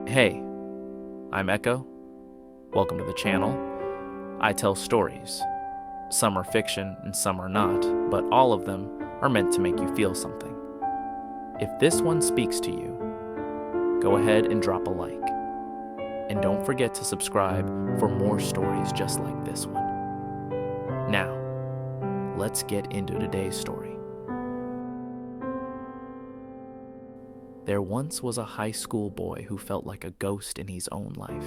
Hey, I'm Echo. Welcome to the channel. I tell stories. Some are fiction and some are not, but all of them are meant to make you feel something. If this one speaks to you, go ahead and drop a like. And don't forget to subscribe for more stories just like this one. Now, let's get into today's story. There once was a high school boy who felt like a ghost in his own life.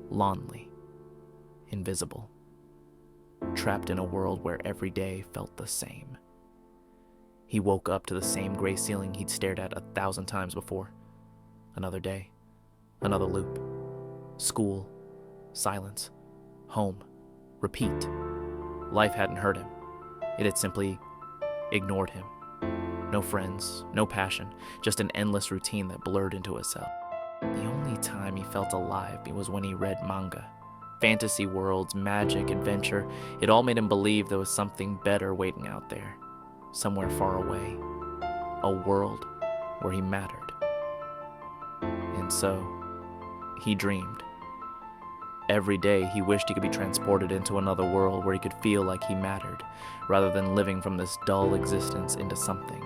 Lonely, invisible, trapped in a world where every day felt the same. He woke up to the same gray ceiling he'd stared at 1,000 times before. Another day, another loop. School, silence, home, repeat. Life hadn't hurt him. It had simply ignored him. No friends, no passion, just an endless routine that blurred into itself. The only time he felt alive was when he read manga. Fantasy worlds, magic, adventure, it all made him believe there was something better waiting out there, somewhere far away, a world where he mattered. And so, he dreamed. Every day he wished he could be transported into another world where he could feel like he mattered, rather than living from this dull existence into something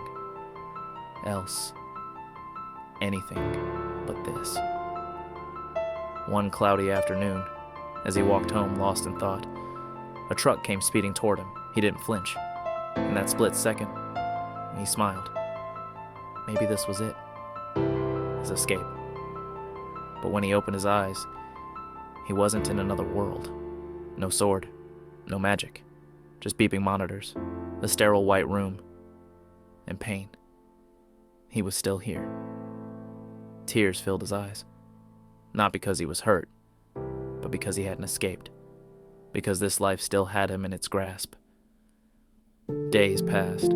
else. Anything but this. One cloudy afternoon, as he walked home lost in thought, a truck came speeding toward him. He didn't flinch. In that split second, he smiled. Maybe this was it. His escape. But when he opened his eyes, he wasn't in another world. No sword, no magic, just beeping monitors, a sterile white room, and pain. He was still here. Tears filled his eyes. Not because he was hurt, but because he hadn't escaped. Because this life still had him in its grasp. Days passed.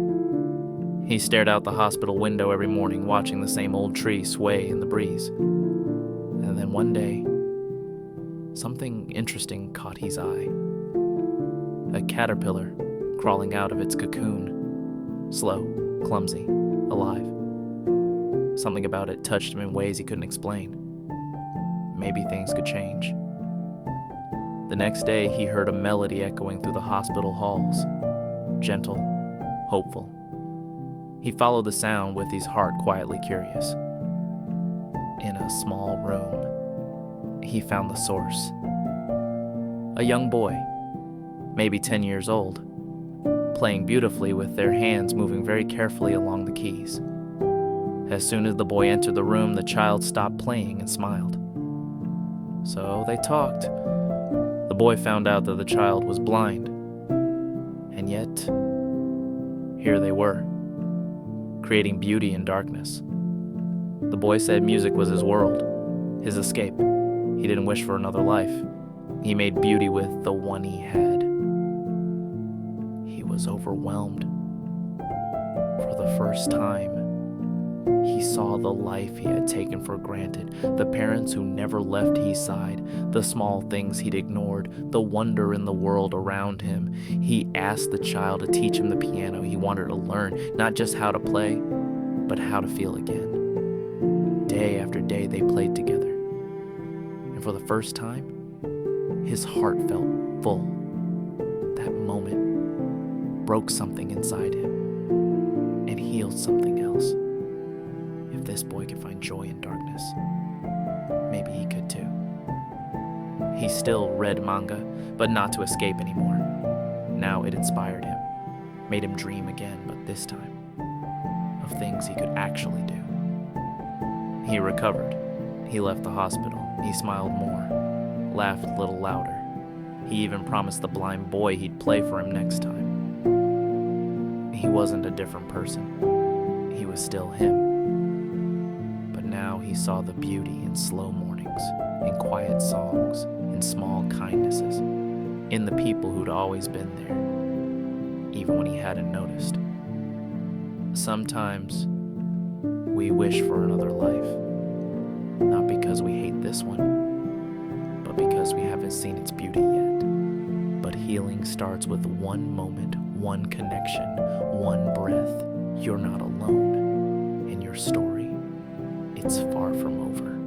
He stared out the hospital window every morning, watching the same old tree sway in the breeze. And then one day, something interesting caught his eye. A caterpillar crawling out of its cocoon. Slow, clumsy, alive. Something about it touched him in ways he couldn't explain. Maybe things could change. The next day, he heard a melody echoing through the hospital halls. Gentle, hopeful. He followed the sound with his heart quietly curious. In a small room, he found the source. A young boy, maybe 10 years old, playing beautifully with their hands moving very carefully along the keys. As soon as the boy entered the room, the child stopped playing and smiled. So they talked. The boy found out that the child was blind. And yet, here they were, creating beauty in darkness. The boy said music was his world, his escape. He didn't wish for another life. He made beauty with the one he had. He was overwhelmed. For the first time, he saw the life he had taken for granted, the parents who never left his side, the small things he'd ignored, the wonder in the world around him. He asked the child to teach him the piano he wanted to learn, not just how to play, but how to feel again. Day after day they played together. And for the first time, his heart felt full. That moment broke something inside him and healed something else. If this boy could find joy in darkness, maybe he could too. He still read manga, but not to escape anymore. Now it inspired him, made him dream again, but this time of things he could actually do. He recovered. He left the hospital. He smiled more, laughed a little louder. He even promised the blind boy he'd play for him next time. He wasn't a different person. He was still him. But now he saw the beauty in slow mornings, in quiet songs, in small kindnesses, in the people who'd always been there, even when he hadn't noticed. Sometimes we wish for another life, not because we hate this one, but because we haven't seen its beauty yet. But healing starts with one moment, one connection, one breath. You're not alone, and your story, it's far from over.